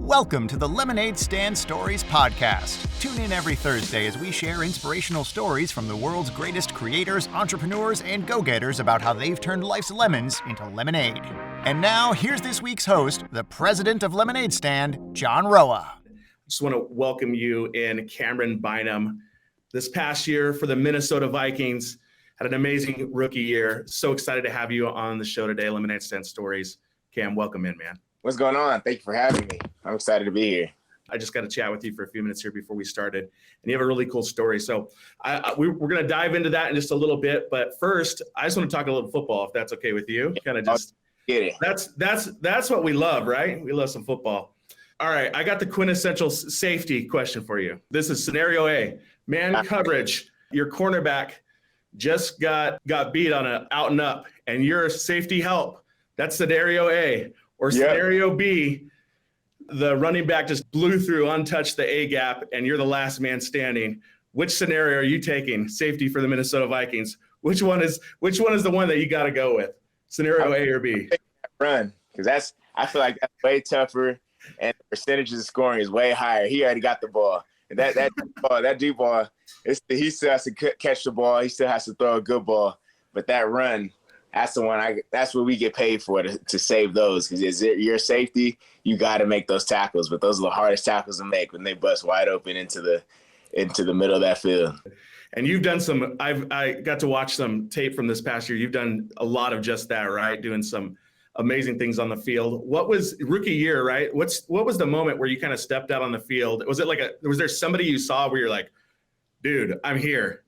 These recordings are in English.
Welcome to the Lemonade Stand Stories podcast. Tune in every Thursday as we share inspirational stories from the world's greatest creators, entrepreneurs, and go-getters about how they've turned life's lemons into lemonade. And now, here's this week's host, the president of Lemonade Stand, John Roa. Just want to welcome you in, Camryn Bynum. This past year for the Minnesota Vikings, had an amazing rookie year. So excited to have you on the show today, Lemonade Stand Stories. Cam, welcome in, man. What's going on? Thank you for having me. I'm excited to be here. I just got to chat with you for a few minutes here before we started, and you have a really cool story. So we're going to dive into that in just a little bit. But first, I just want to talk a little football, if that's okay with you. Kind of just get it. That's what we love, right? We love some football. All right, I got the quintessential safety question for you. This is scenario A: man coverage. Your cornerback just got beat on an out and up, and you're safety help. That's scenario A. Or scenario B, the running back just blew through, untouched the A gap, and you're the last man standing. Which scenario are you taking? Safety for the Minnesota Vikings. Which one is the one that you got to go with? Scenario A or B? Run, because I feel like that's way tougher, and the percentages of scoring is way higher. He already got the ball. And that deep ball, he still has to catch the ball. He still has to throw a good ball. But that run, that's the one. That's what we get paid for, to save those. Because your safety, you got to make those tackles. But those are the hardest tackles to make when they bust wide open into the middle of that field. And you've done some. I got to watch some tape from this past year. You've done a lot of just that, right? Doing some amazing things on the field. What was rookie year, right? What was the moment where you kind of stepped out on the field? Was there somebody you saw where you're like, dude, I'm here?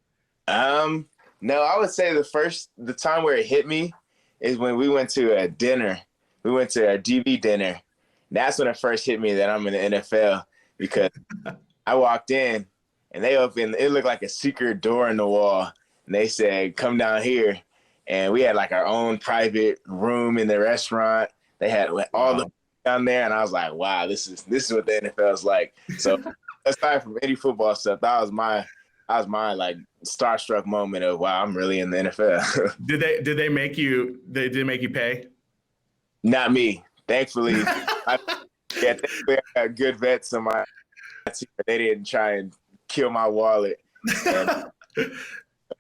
No, I would say the time where it hit me is when we went to a dinner. We went to a DB dinner. That's when it first hit me that I'm in the NFL, because I walked in and they opened, it looked like a secret door in the wall. And they said, come down here. And we had like our own private room in the restaurant. They had all the down there. And I was like, wow, this is what the NFL is like. So aside from any football stuff, that was my like starstruck moment of, wow, I'm really in the NFL. Did they make you pay? Not me, thankfully. Thankfully I got good vets on my team. They didn't try and kill my wallet.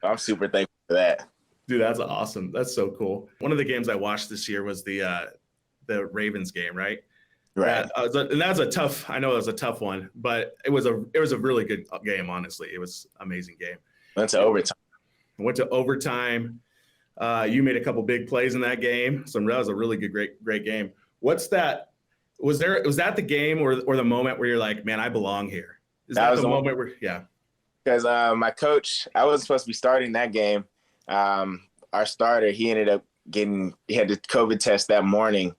I'm super thankful for that. Dude, that's awesome. That's so cool. One of the games I watched this year was the Ravens game, right? Right. And that was a tough. I know it was a tough one, but it was a really good game. Honestly, it was an amazing game. Went to overtime. You made a couple big plays in that game. So that was a really good, great game. What's that? Was that the game or the moment where you're like, man, I belong here? That was the moment where, yeah. Because my coach, I wasn't supposed to be starting that game. Our starter, he ended up he had the COVID test that morning,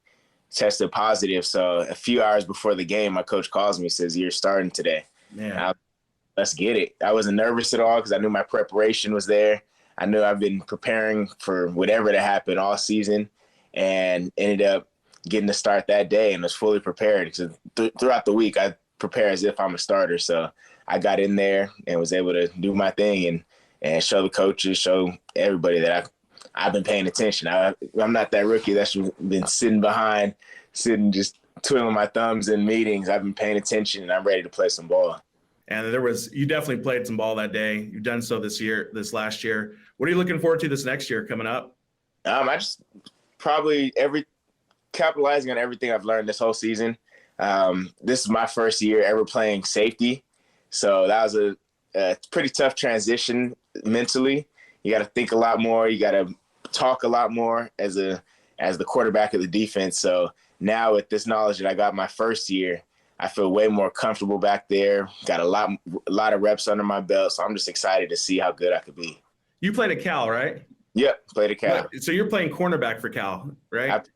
tested positive. So a few hours before the game, my coach calls me, says, you're starting today. Man. Let's get it. I wasn't nervous at all because I knew my preparation was there. I knew I've been preparing for whatever to happen all season, and ended up getting to start that day and was fully prepared. Because throughout the week, I prepare as if I'm a starter. So I got in there and was able to do my thing and show the coaches, show everybody that I've been paying attention. I'm not that rookie that's been sitting just twiddling my thumbs in meetings. I've been paying attention, and I'm ready to play some ball. And you definitely played some ball that day. You've done so this last year. What are you looking forward to this next year coming up? I just probably capitalizing on everything I've learned this whole season. This is my first year ever playing safety. So that was a pretty tough transition mentally. You got to think a lot more. You got to talk a lot more as the quarterback of the defense. So now with this knowledge that I got my first year, I feel way more comfortable back there. Got a lot of reps under my belt. So I'm just excited to see how good I could be. You played at Cal, right? Yep, played at Cal. So you're playing cornerback for Cal, right?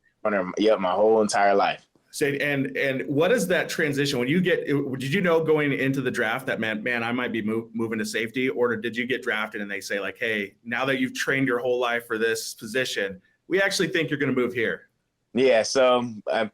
Yep, my whole entire life. So, and what is that transition when did you know going into the draft that man, I might be moving to safety, or did you get drafted and they say like, hey, now that you've trained your whole life for this position, we actually think you're going to move here? Yeah. So I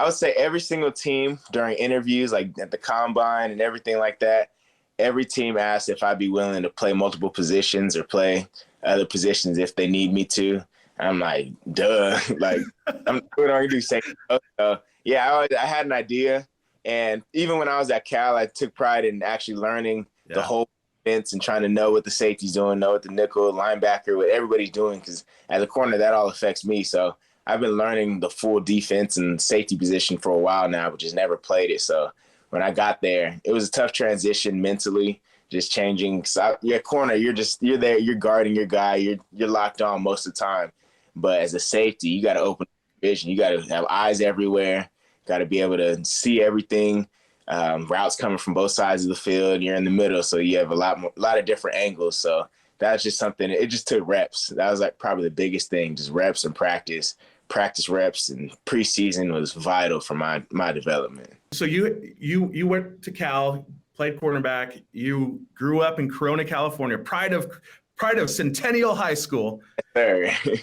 would say every single team during interviews, like at the combine and everything like that, every team asked if I'd be willing to play multiple positions or play other positions if they need me to. I'm like, duh. Like, I'm going to do safety. So Yeah, I had an idea. And even when I was at Cal, I took pride in actually learning the whole defense and trying to know what the safety's doing, know what the nickel, linebacker, what everybody's doing. Because as a corner, that all affects me. So I've been learning the full defense and safety position for a while now, but just never played it. So when I got there, it was a tough transition mentally, just changing. So you're a corner, you're there, you're guarding your guy, you're locked on most of the time. But as a safety, you got to open vision. You got to have eyes everywhere. Got to be able to see everything. Routes coming from both sides of the field. You're in the middle, so you have a lot of different angles. So that's just something. It just took reps. That was like probably the biggest thing, just reps and practice reps, and preseason was vital for my development. So you went to Cal, played cornerback. You grew up in Corona, California, pride of Centennial High School. Yes,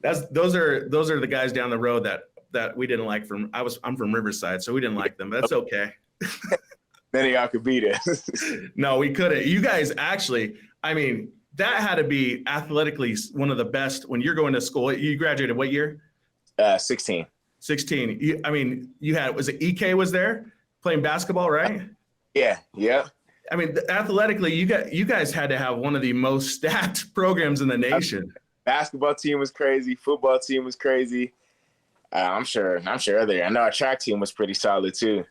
sir. Those are the guys down the road that we didn't like. I'm from Riverside, so we didn't like them. That's okay. None of y'all could beat us. No, we couldn't. You guys actually, I mean, that had to be athletically one of the best when you're going to school. You graduated what year? 16. 16. Was it EK was there playing basketball, right? Yeah. I mean, athletically, you guys had to have one of the most stacked programs in the nation. Basketball team was crazy. Football team was crazy. I'm sure I know our track team was pretty solid too,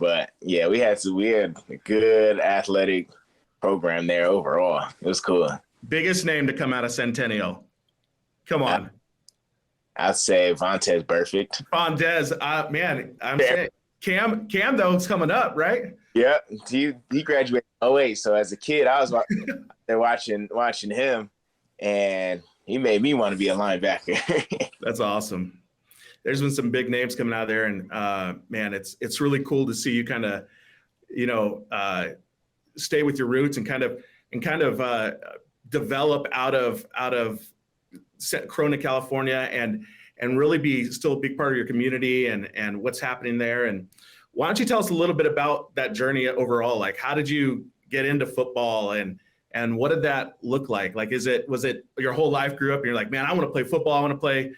but yeah, we had a good athletic program there overall. It was cool. Biggest name to come out of Centennial. Come on. I'd say Vontez Perfect. Vontez, man, I'm saying Cam though is coming up, right? Yeah, he graduated in 08. So as a kid, I was there watching him, and he made me want to be a linebacker. That's awesome. There's been some big names coming out of there, and man, it's really cool to see you kind of, stay with your roots and kind of develop out of Corona, California, and really be still a big part of your community and what's happening there. And why don't you tell us a little bit about that journey overall? Like, how did you get into football, and what did that look like? Like, was it your whole life grew up and you're like, man, I want to play football, I want to play,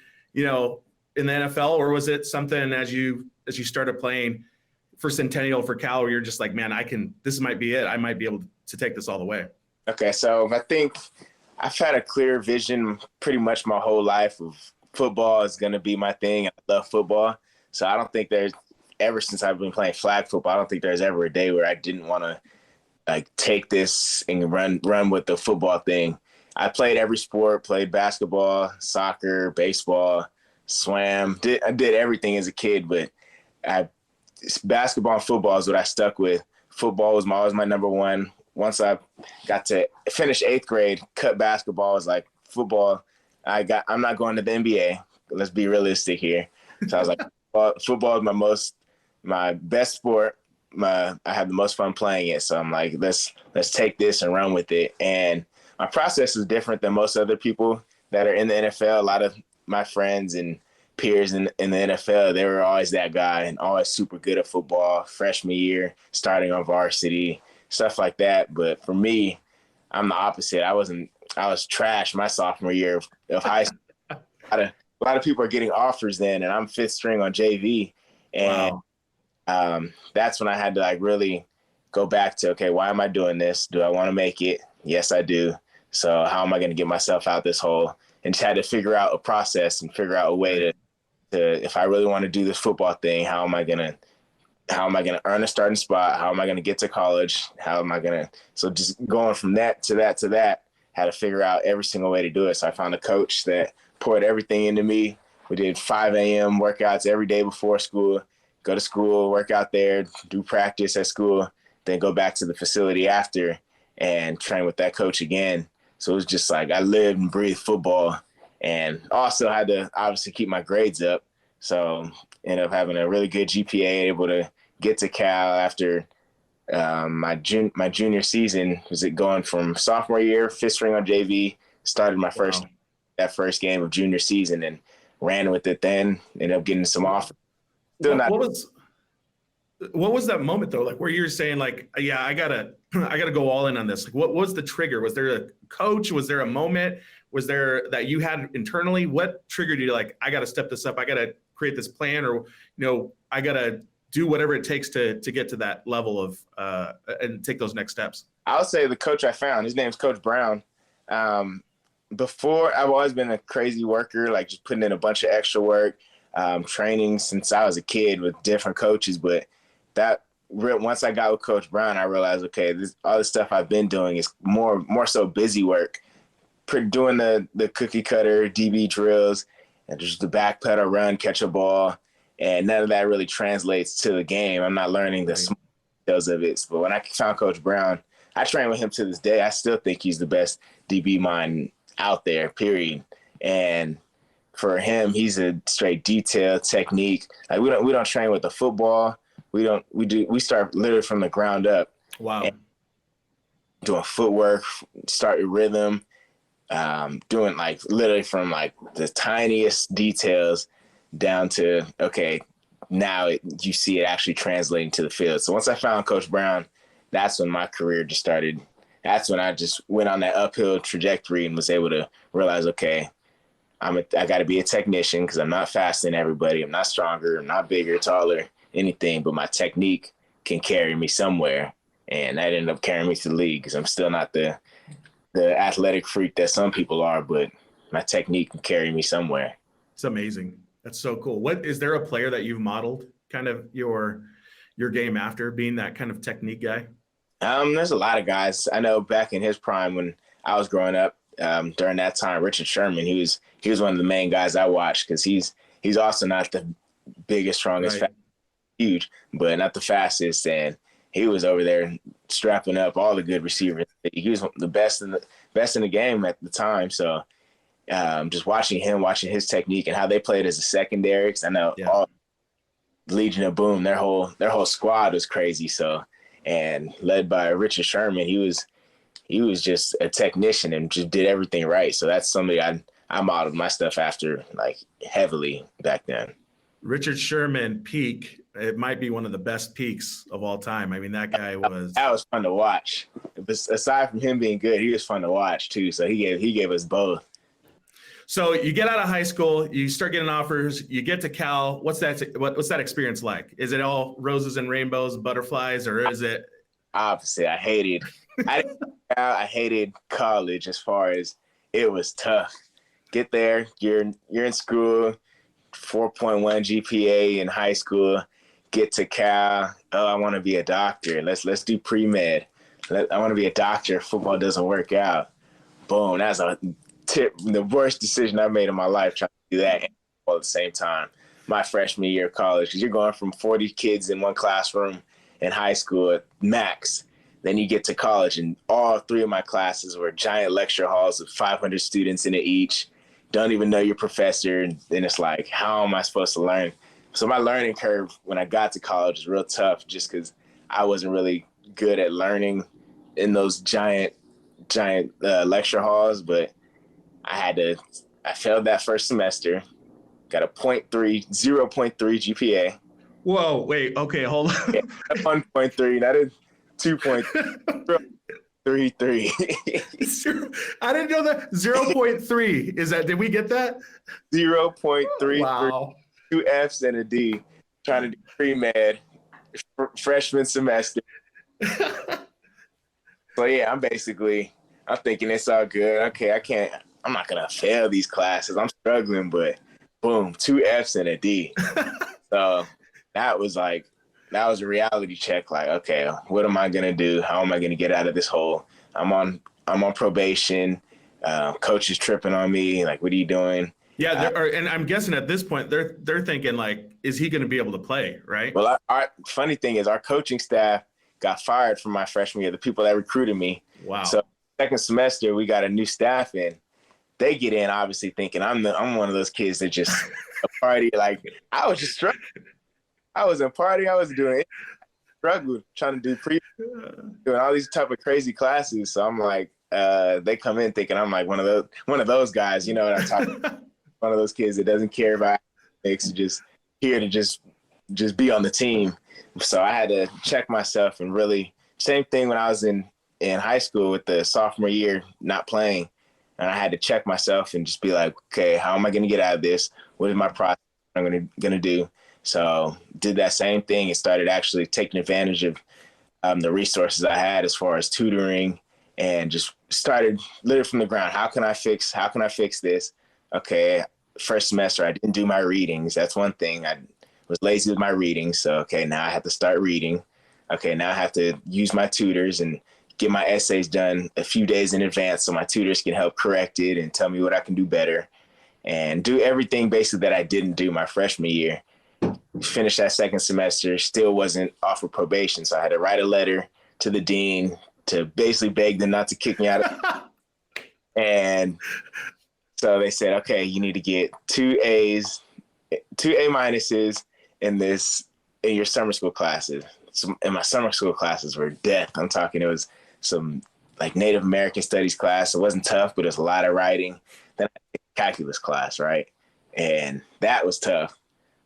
in the NFL, or was it something as you started playing for Centennial, for Cal, where you're just like, man, this might be it. I might be able to take this all the way. Okay. So I think I've had a clear vision pretty much my whole life of football is going to be my thing. I love football. So I don't think ever since I've been playing flag football, I don't think there's ever a day where I didn't want to like take this and run with the football thing. I played every sport, played basketball, soccer, baseball, swam. I did everything as a kid, but basketball and football is what I stuck with. Football was always my number one. Once I got to finish 8th grade, cut basketball, was like football. I'm not going to the NBA. Let's be realistic here. So I was like, football is my best sport. I have the most fun playing it. So I'm like, let's take this and run with it. And my process is different than most other people that are in the NFL. A lot of my friends and peers in the NFL, they were always that guy and always super good at football, freshman year, starting on varsity, stuff like that. But for me, I'm the opposite. I was trash my sophomore year of high school. A lot of people are getting offers then, and I'm 5th string on JV. And that's when I had to like really go back to, okay, why am I doing this? Do I want to make it? Yes, I do. So how am I going to get myself out this hole? And just had to figure out a process and figure out a way to if I really want to do this football thing, how am I going to earn a starting spot? How am I going to get to college? So just going from that to that, had to figure out every single way to do it. So I found a coach that poured everything into me. We did 5 a.m. workouts every day before school, go to school, work out there, do practice at school, then go back to the facility after and train with that coach again. So it was just like I lived and breathed football, and also had to obviously keep my grades up. So ended up having a really good GPA, able to get to Cal after my junior season. Was it going from sophomore year, 5th string on JV, started my first game of junior season and ran with it then, ended up getting some offers. What was that moment though? Like where you're saying like, yeah, I gotta go all in on this. Like what was the trigger? Was there a coach? Was there a moment? Was there that you had internally? What triggered you like, I gotta step this up. I gotta create this plan, or, I got to do whatever it takes to get to that level of and take those next steps? I would say the coach I found, his name's Coach Brown. Before, I've always been a crazy worker, like just putting in a bunch of extra work, training since I was a kid with different coaches. But once I got with Coach Brown, I realized, okay, all the stuff I've been doing is more so busy work, doing the cookie cutter DB drills and just the back pedal run, catch a ball. And none of that really translates to the game. I'm not learning the small details of it. But when I found Coach Brown, I train with him to this day. I still think he's the best DB mind out there, period. And for him, he's a straight detail technique. Like we don't train with the football. We start literally from the ground up. Wow. Doing footwork, start your rhythm, doing like literally from like the tiniest details down to, okay, now you see it actually translating to the field. So once I found Coach Brown, that's when my career just started. That's when I just went on that uphill trajectory and was able to realize, okay, I got to be a technician because I'm not faster than everybody. I'm not stronger. I'm not bigger, taller, anything, but my technique can carry me somewhere. And that ended up carrying me to the league because I'm still not the athletic freak that some people are, but my technique can carry me somewhere. It's amazing. That's so cool. Is there a player that you've modeled kind of your game after, being that kind of technique guy? There's a lot of guys. I know back in his prime when I was growing up, during that time, Richard Sherman, he was one of the main guys I watched because he's also not the biggest, strongest, right. Huge, but not the fastest. And he was over there strapping up all the good receivers. He was the best in the game at the time. So just watching his technique and how they played as a secondary, because I know all Legion of Boom, their whole squad was crazy. So, and led by Richard Sherman, he was just a technician and just did everything right. So that's somebody I modeled my stuff after, like, heavily back then. Richard Sherman peak, it might be one of the best peaks of all time. I mean, that guy was fun to watch. Aside from him being good, he was fun to watch too. So he gave us both. So you get out of high school, you start getting offers, you get to Cal. What's that experience like? Is it all roses and rainbows, butterflies, or is it? Opposite. I hated college as far as it was tough. Get there, you're in school, 4.1 GPA in high school. Get to Cal. Oh, I want to be a doctor. Let's do pre-med. I want to be a doctor. Football doesn't work out. Boom. That's the worst decision I made in my life, trying to do that all at the same time. My freshman year of college, because you're going from 40 kids in one classroom in high school at max. Then you get to college, and all three of my classes were giant lecture halls with 500 students in it each. Don't even know your professor. And then it's like, how am I supposed to learn? So my learning curve when I got to college was real tough just because I wasn't really good at learning in those giant lecture halls. But I failed that first semester, got a 0.3 GPA. Whoa, wait, okay, hold on. Yeah, 1.3, not a 2.33. I didn't know that. 0.3. Did we get that? 0.33. Wow. 2 F's and a D, trying to do pre-med freshman semester. So yeah, I'm thinking it's all good. Okay, I'm not gonna fail these classes. I'm struggling, but boom, 2 F's and a D. So that was a reality check. Like, okay, what am I gonna do? How am I gonna get out of this hole? I'm on probation. Coach is tripping on me. Like, what are you doing? Yeah, and I'm guessing at this point they're thinking, like, is he going to be able to play, right? Well, our funny thing is our coaching staff got fired from my freshman year, the people that recruited me. Wow. So second semester, we got a new staff in. They get in obviously thinking I'm one of those kids that just a party. Like, I was just struggling. I was in party. I was doing it. Struggled trying to do doing all these type of crazy classes. So I'm like, they come in thinking I'm like one of those guys, you know what I'm talking about? One of those kids that doesn't care about athletics, just here to just be on the team. So I had to check myself, and really same thing when I was in high school with the sophomore year not playing. And I had to check myself and just be like, okay, how am I going to get out of this? What is my process I'm going to do? So did that same thing and started actually taking advantage of the resources I had as far as tutoring, and just started literally from the ground. How can I fix this? Okay, first semester, I didn't do my readings. That's one thing. I was lazy with my readings. So, okay, now I have to start reading. Okay, now I have to use my tutors and get my essays done a few days in advance so my tutors can help correct it and tell me what I can do better, and do everything basically that I didn't do my freshman year. Finished that second semester, still wasn't off of probation. So I had to write a letter to the dean to basically beg them not to kick me out. And so they said, okay, you need to get 2 A's, 2 A minuses in your summer school classes. So, and my summer school classes were death. I'm talking, it was some like Native American studies class. It wasn't tough, but it was a lot of writing. Then I took a calculus class, right? And that was tough.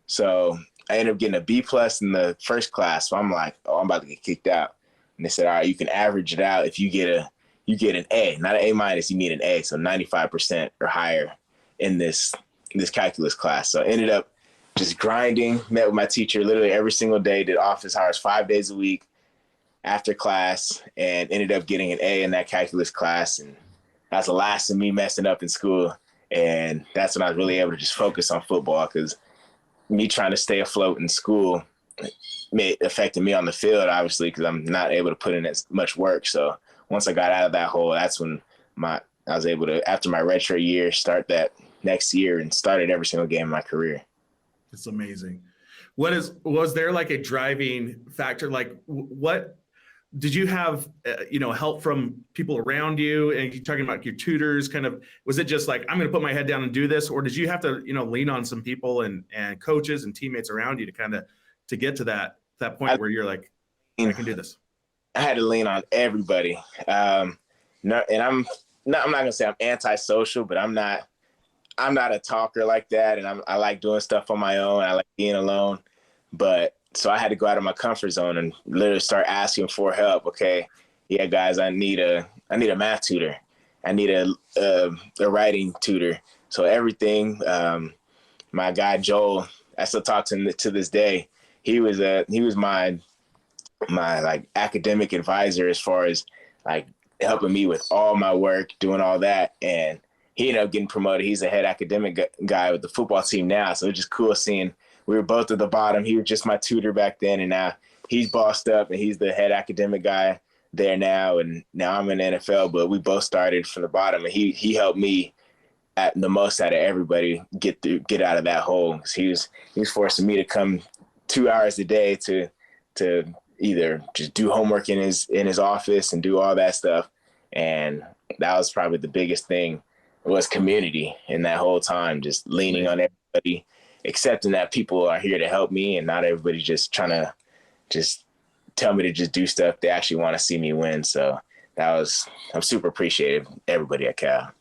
So I ended up getting a B+ in the first class. So I'm like, oh, I'm about to get kicked out. And they said, all right, you can average it out. If you get an A, not an A-, you need an A. So 95% or higher in this calculus class. So I ended up just grinding, met with my teacher literally every single day, did office hours 5 days a week after class, and ended up getting an A in that calculus class. And that's the last of me messing up in school. And that's when I was really able to just focus on football, because me trying to stay afloat in school affected me on the field, obviously, because I'm not able to put in as much work. So once I got out of that hole, that's when I was able to, after my redshirt year, start that next year and started every single game in my career. It's amazing. Was there like a driving factor? Like, what did you have, help from people around you? And you're talking about your tutors, kind of, was it just like, I'm going to put my head down and do this? Or did you have to, lean on some people and coaches and teammates around you to get to that point where you're like, I can do this? I had to lean on everybody. And I'm not going to say I'm antisocial, but I'm not a talker like that. And I like doing stuff on my own. I like being alone. But so I had to go out of my comfort zone and literally start asking for help. Okay, yeah, guys, I need a math tutor. I need a writing tutor. So everything. My guy Joel, I still talk to him to this day. He was my like academic advisor as far as like helping me with all my work, doing all that, and he ended up getting promoted. He's a head academic guy with the football team now. So it's just cool seeing we were both at the bottom. He was just my tutor back then, and now he's bossed up and he's the head academic guy there now. And now I'm in the NFL, but we both started from the bottom, and he helped me at the most out of everybody get out of that hole. He was forcing me to come 2 hours a day to either just do homework in his office and do all that stuff. And that was probably the biggest thing, was community in that whole time, just leaning on everybody, accepting that people are here to help me and not everybody just trying to just tell me to just do stuff. They actually want to see me win. So I'm super appreciative of everybody at Cal.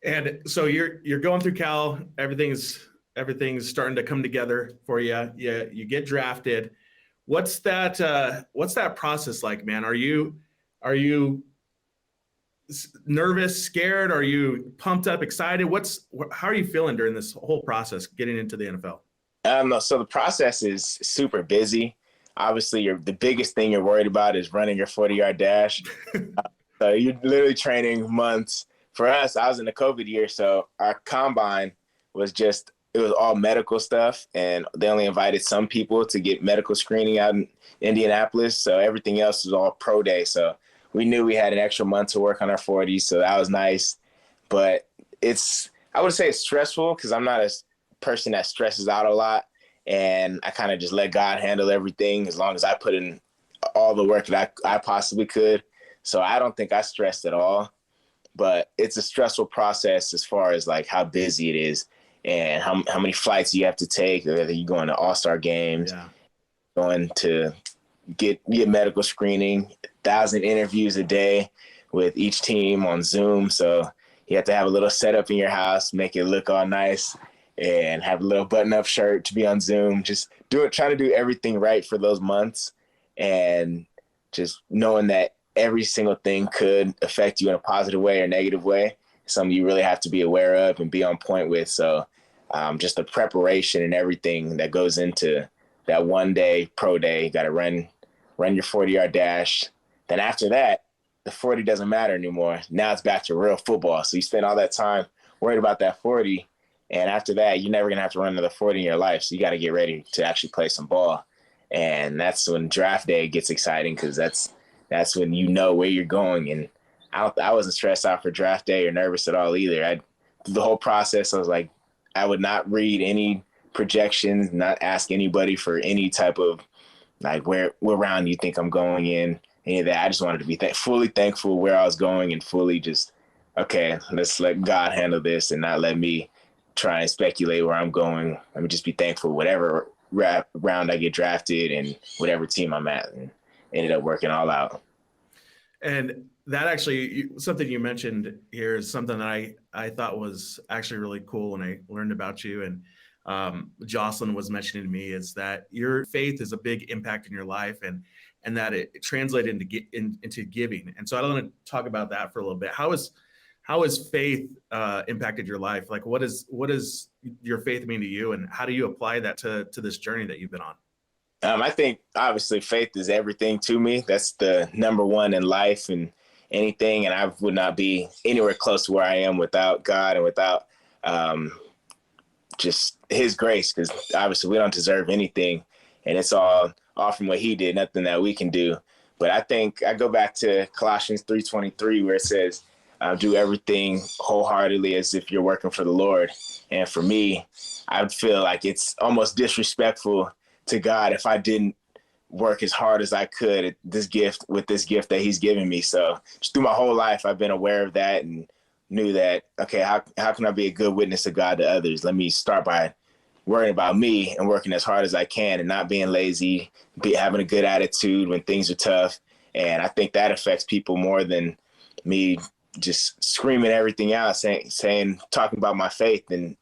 And so you're going through Cal, everything's starting to come together for you. You get drafted. What's that process like, man? Are you nervous, scared? Are you pumped up, excited? How are you feeling during this whole process getting into the NFL? So the process is super busy. Obviously, the biggest thing you're worried about is running your 40-yard dash. So you're literally training months. For us, I was in the COVID year, so our combine was it was all medical stuff, and they only invited some people to get medical screening out in Indianapolis. So everything else was all pro day. So we knew we had an extra month to work on our 40s, so that was nice. But I would say it's stressful because I'm not a person that stresses out a lot, and I kind of just let God handle everything as long as I put in all the work that I possibly could. So I don't think I stressed at all, but it's a stressful process as far as like how busy it is and how many flights you have to take, whether you're going to all-star games, going to get medical screening, 1,000 interviews a day with each team on Zoom. So you have to have a little setup in your house, make it look all nice, and have a little button-up shirt to be on Zoom. Just trying to do everything right for those months, and just knowing that every single thing could affect you in a positive way or negative way. Something you really have to be aware of and be on point with. So just the preparation and everything that goes into that one day pro day, you got to run your 40-yard dash. Then after that, the 40 doesn't matter anymore. Now it's back to real football. So you spend all that time worried about that 40. And after that, you're never going to have to run another 40 in your life. So you got to get ready to actually play some ball. And that's when draft day gets exciting, because that's when you know where you're going. And I wasn't stressed out for draft day or nervous at all either. The whole process, I was like, I would not read any projections, not ask anybody for any type of like what round do you think I'm going in, any of that. I just wanted to be fully thankful where I was going, and fully just, okay, let's let God handle this and not let me try and speculate where I'm going. Let me just be thankful whatever round I get drafted and whatever team I'm at, and ended up working all out. And that actually, something you mentioned here is something that I thought was actually really cool when I learned about you. And Jocelyn was mentioning to me is that your faith is a big impact in your life, and that it translated into giving. And so I want to talk about that for a little bit. How has faith impacted your life? Like, what does your faith mean to you, and how do you apply that to this journey that you've been on? I think obviously faith is everything to me. That's the number one in life and anything. And I would not be anywhere close to where I am without God and without just his grace, because obviously we don't deserve anything. And it's all from what he did, nothing that we can do. But I think I go back to Colossians 3:23, where it says, do everything wholeheartedly as if you're working for the Lord. And for me, I would feel like it's almost disrespectful to God if I didn't work as hard as I could at this gift that he's given me. So just through my whole life, I've been aware of that and knew that, okay, how can I be a good witness of God to others? Let me start by worrying about me and working as hard as I can and not being lazy, having a good attitude when things are tough. And I think that affects people more than me just screaming everything out, talking about my faith. And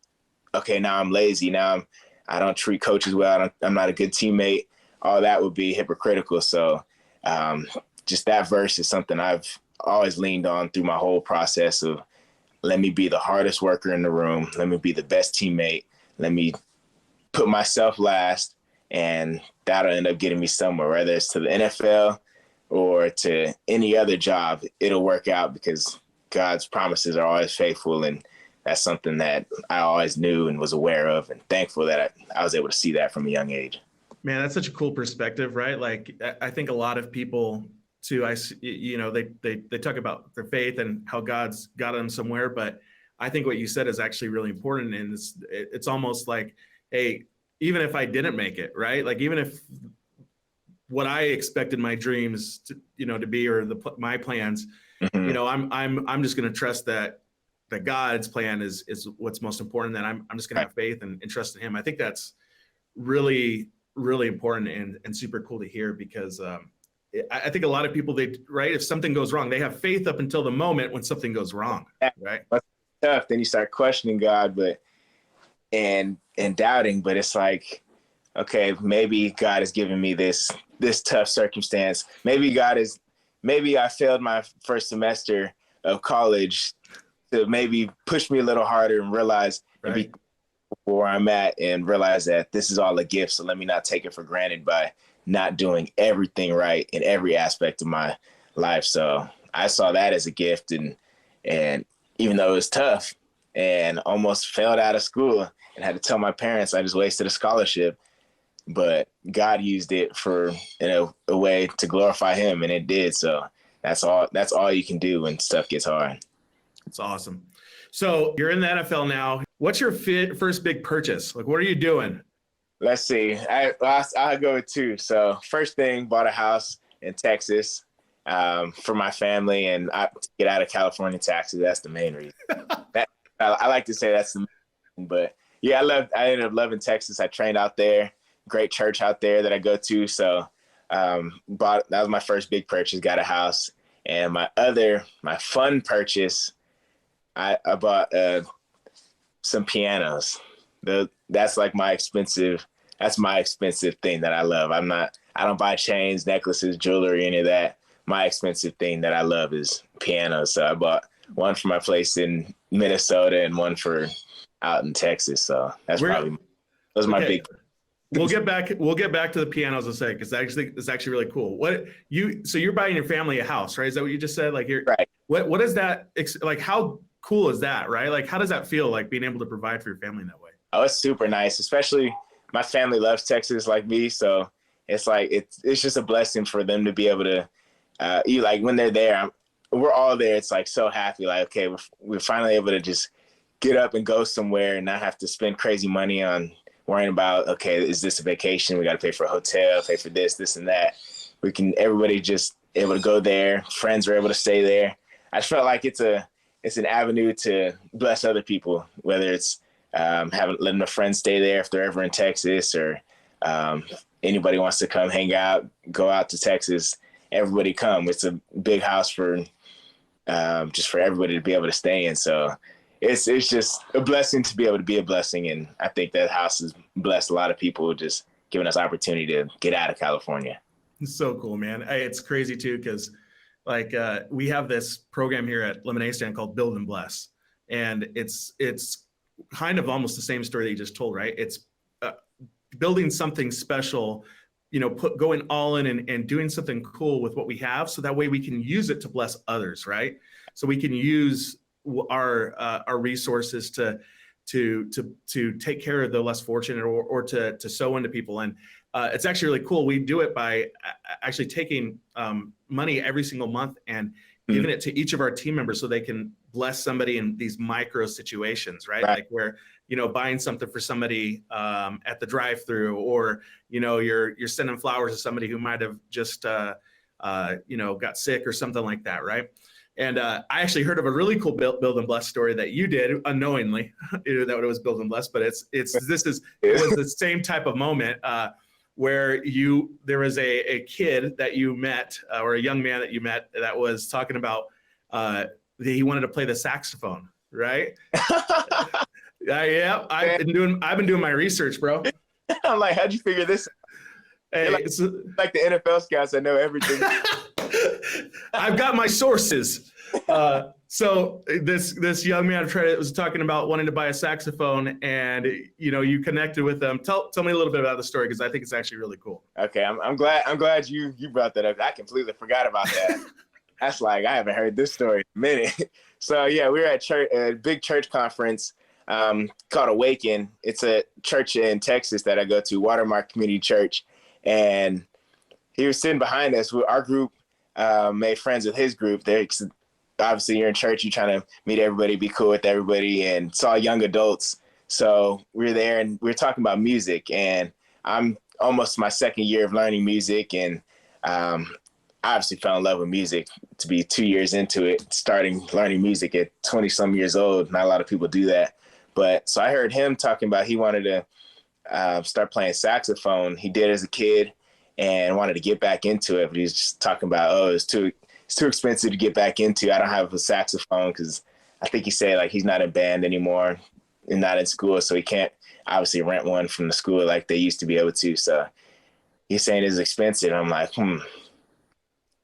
okay, now I'm lazy. Now I don't treat coaches well. I'm not a good teammate. All that would be hypocritical. So just that verse is something I've always leaned on through my whole process of, let me be the hardest worker in the room. Let me be the best teammate. Let me put myself last, and that'll end up getting me somewhere, whether it's to the NFL or to any other job. It'll work out because God's promises are always faithful. And that's something that I always knew and was aware of, and thankful that I was able to see that from a young age. Man, that's such a cool perspective, right? Like, I think a lot of people too, they talk about their faith and how God's got them somewhere. But I think what you said is actually really important. And it's almost like, hey, even if I didn't make it, right? Like, even if what I expected my dreams to be, or my plans, mm-hmm. I'm just going to trust that God's plan is what's most important. That I'm just going to have faith and trust in him. I think that's really, really important and super cool to hear, because I think a lot of people, if something goes wrong, they have faith up until the moment when something goes wrong, right? That's tough. Then you start questioning God, and doubting, but it's like, okay, maybe God has given me this tough circumstance. Maybe I failed my first semester of college to maybe push me a little harder and realize and be where I'm at, and realize that this is all a gift. So let me not take it for granted by not doing everything right in every aspect of my life. So I saw that as a gift, and even though it was tough and almost failed out of school and had to tell my parents I just wasted a scholarship, but God used it for a way to glorify him, and it did. So that's all you can do when stuff gets hard. It's awesome. So you're in the NFL now. What's your first big purchase? Like, what are you doing? Let's see. I'll go with two. So first thing, bought a house in Texas for my family, and to get out of California taxes. That's the main reason. I like to say that's the main reason, but yeah, I ended up loving Texas. I trained out there, great church out there that I go to. So that was my first big purchase, got a house. And my fun purchase, I bought some pianos. That's my expensive thing that I love. I don't buy chains, necklaces, jewelry, any of that. My expensive thing that I love is pianos. So I bought one for my place in Minnesota and one for out in Texas. So that's those are my big. We'll get back to the pianos in a second, because it's actually really cool. So you're buying your family a house, right? Is that what you just said? Like, Right. What is that like? How cool is that, right? Like, how does that feel, like being able to provide for your family in that way? Oh, it's super nice. Especially my family loves Texas like me, so it's like it's just a blessing for them to be able to. Like when they're there, we're all there. It's like so happy. Like, okay, we're finally able to just get up and go somewhere and not have to spend crazy money on worrying about, okay, is this a vacation? We got to pay for a hotel, pay for this and that. Everybody just able to go there. Friends are able to stay there. I just felt like it's an avenue to bless other people, whether it's letting a friend stay there if they're ever in Texas, or anybody wants to come hang out, go out to Texas, everybody come. It's a big house for just for everybody to be able to stay in. So it's just a blessing to be able to be a blessing. And I think that house has blessed a lot of people, just giving us opportunity to get out of California. It's so cool, man. It's crazy too, because like we have this program here at Lemonade Stand called Build and Bless. And it's kind of almost the same story that you just told, right? It's building something special, going all in and doing something cool with what we have, so that way we can use it to bless others, right? So we can use our resources to take care of the less fortunate, or to sow into people. And it's actually really cool. We do it by actually taking money every single month and giving it to each of our team members, so they can bless somebody in these micro situations, right? Like where, buying something for somebody at the drive-through, or, you're sending flowers to somebody who might have just, got sick or something like that, right? And I actually heard of a really cool Build and Bless story that you did unknowingly, that it was Build and Bless, but it was the same type of moment where there was a kid that you met, or a young man that you met, that was talking about he wanted to play the saxophone, right? Yeah, I've been doing my research, bro. I'm like, how'd you figure this out? Hey, like the NFL scouts that know everything. I've got my sources. So this young man was talking about wanting to buy a saxophone, and you connected with them. Tell me a little bit about the story, because I think it's actually really cool. Okay, I'm glad you brought that up. I completely forgot about that. That's like, I haven't heard this story in a minute. So yeah, we were at a big church conference called Awaken. It's a church in Texas that I go to, Watermark Community Church, and he was sitting behind us. Our group made friends with his group. Obviously, you're in church, you're trying to meet everybody, be cool with everybody, and saw young adults. So we were there, and we were talking about music. And I'm almost my second year of learning music, and I obviously fell in love with music to be 2 years into it, starting learning music at 20-some years old. Not a lot of people do that. But so I heard him talking about he wanted to start playing saxophone. He did as a kid and wanted to get back into it. But he was just talking about, it's too expensive to get back into. I don't have a saxophone, because I think he said like he's not in band anymore and not in school, so he can't obviously rent one from the school like they used to be able to. So he's saying it's expensive. I'm like,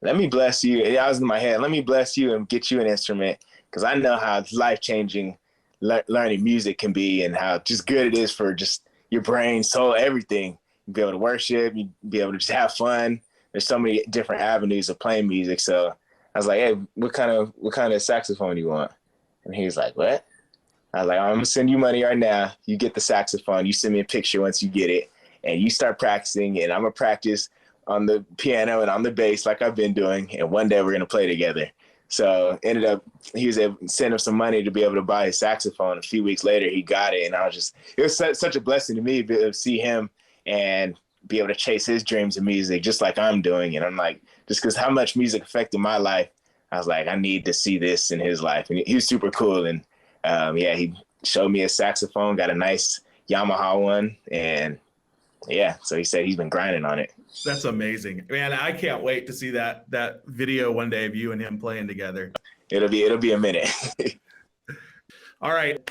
let me bless you. I was in my head, let me bless you and get you an instrument, because I know how life-changing learning music can be, and how just good it is for just your brain, soul, everything. You be able to worship, you be able to just have fun. There's so many different avenues of playing music. So I was like, hey, what kind of saxophone do you want? And he was like, what? I was like, I'm gonna send you money right now. You get the saxophone. You send me a picture once you get it, and you start practicing, and I'm gonna practice on the piano and on the bass like I've been doing. And one day we're gonna play together. So ended up, he was able to send him some money to be able to buy his saxophone. A few weeks later, he got it. And it was such a blessing to me to see him and be able to chase his dreams of music just like I'm doing. And I'm like, just because how much music affected my life, I was like, I need to see this in his life. And he was super cool. And he showed me a saxophone, got a nice Yamaha one. And yeah, so he said he's been grinding on it. That's amazing, man. I can't wait to see that video one day of you and him playing together. It'll be a minute. All right.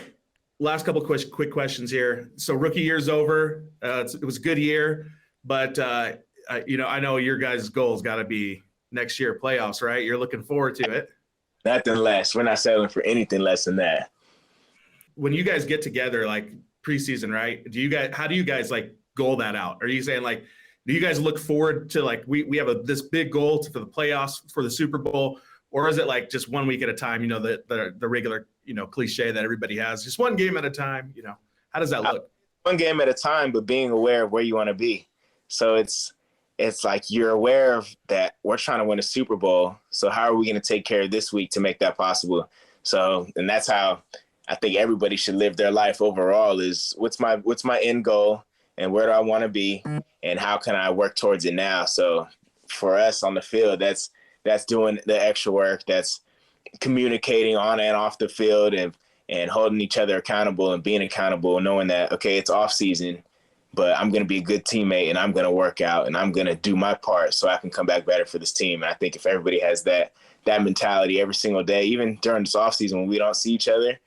Last couple quick questions here. So rookie year's over. It was a good year, but I know your guys' goals got to be next year playoffs, right? You're looking forward to it. Nothing less. We're not settling for anything less than that. When you guys get together, like preseason, right? How do you guys like goal that out? Are you saying like, do you guys look forward to like, we have this big goal for the playoffs for the Super Bowl, or is it like just 1 week at a time, you know, the regular, you know, cliche that everybody has, just one game at a time, you know, how does that look? One game at a time, but being aware of where you want to be. So it's like you're aware of that we're trying to win a Super Bowl. So how are we going to take care of this week to make that possible? So, and that's how I think everybody should live their life overall is what's my end goal and where do I want to be and how can I work towards it now? So for us on the field, that's doing the extra work, that's communicating on and off the field and holding each other accountable and being accountable, knowing that, okay, it's off season, but I'm going to be a good teammate and I'm going to work out and I'm going to do my part so I can come back better for this team. And I think if everybody has that mentality every single day, even during this off season when we don't see each other,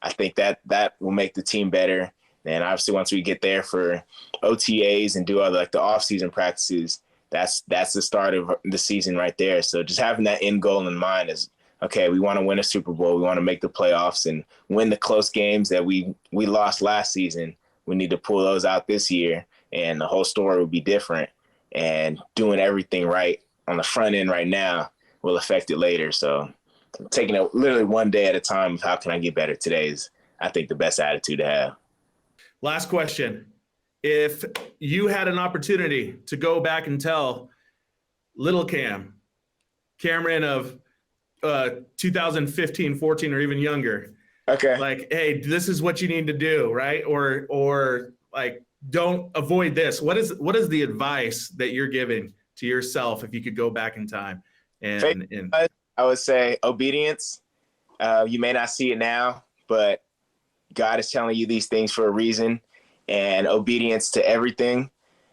I think that will make the team better. And obviously once we get there for OTAs and do all the off season practices, that's the start of the season right there. So just having that end goal in mind is, okay, we want to win a Super Bowl. We want to make the playoffs and win the close games that we lost last season. We need to pull those out this year, and the whole story will be different. And doing everything right on the front end right now will affect it later. So taking it literally one day at a time of how can I get better today is, I think, the best attitude to have. Last question. If you had an opportunity to go back and tell little Camryn of 2015, 14, or even younger, okay, like, hey, this is what you need to do, right? Or like, don't avoid this. What is the advice that you're giving to yourself if you could go back in time? And I would say obedience. You may not see it now, but God is telling you these things for a reason, and obedience to everything,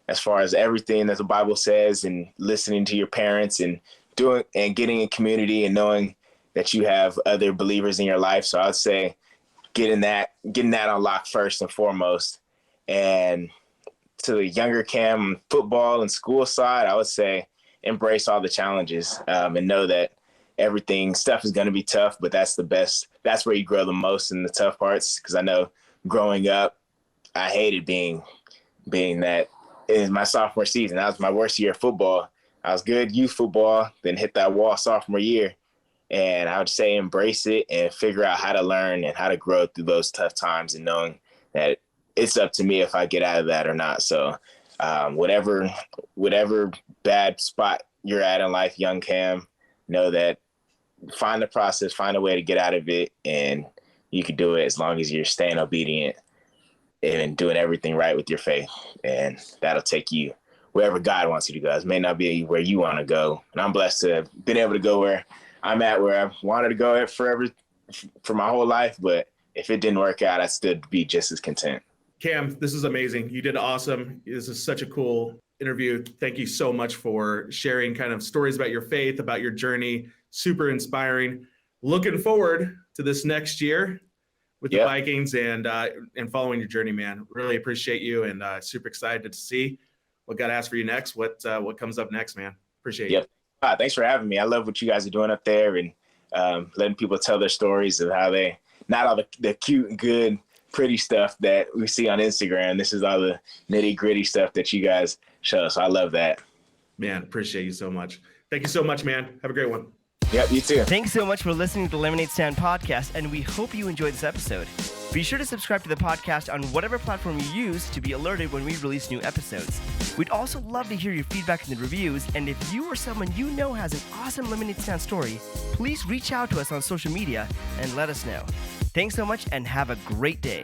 as far as everything that the Bible says, and listening to your parents and doing and getting in community and knowing that you have other believers in your life. So I would say getting that unlocked first and foremost. And to the younger Cam, football and school side, I would say embrace all the challenges and know that stuff is going to be tough, but that's the best. That's where you grow the most in the tough parts. Because I know growing up, I hated being that in my sophomore season. That was my worst year of football. I was good youth football, then hit that wall sophomore year. And I would say embrace it and figure out how to learn and how to grow through those tough times, and knowing that it's up to me if I get out of that or not. So whatever bad spot you're at in life, young Cam, know that find the process, find a way to get out of it, and you can do it as long as you're staying obedient and doing everything right with your faith. And that'll take you wherever God wants you to go. It may not be where you want to go. And I'm blessed to have been able to go where I'm at, where I've wanted to go at for my whole life. But if it didn't work out, I'd still be just as content. Cam, this is amazing. You did awesome. This is such a cool interview. Thank you so much for sharing kind of stories about your faith, about your journey. Super inspiring. Looking forward to this next year with the Vikings and following your journey, man. Really appreciate you, and super excited to see what God has for you next. What comes up next, man. Appreciate you. Thanks for having me. I love what you guys are doing up there, and letting people tell their stories of how they, not all the cute and good, pretty stuff that we see on Instagram. This is all the nitty gritty stuff that you guys show. So I love that. Man, appreciate you so much. Thank you so much, man. Have a great one. Yep, you too. Thanks so much for listening to the Lemonade Stand podcast, and we hope you enjoyed this episode. Be sure to subscribe to the podcast on whatever platform you use to be alerted when we release new episodes. We'd also love to hear your feedback in the reviews, and if you or someone you know has an awesome Lemonade Stand story, please reach out to us on social media and let us know. Thanks so much, and have a great day.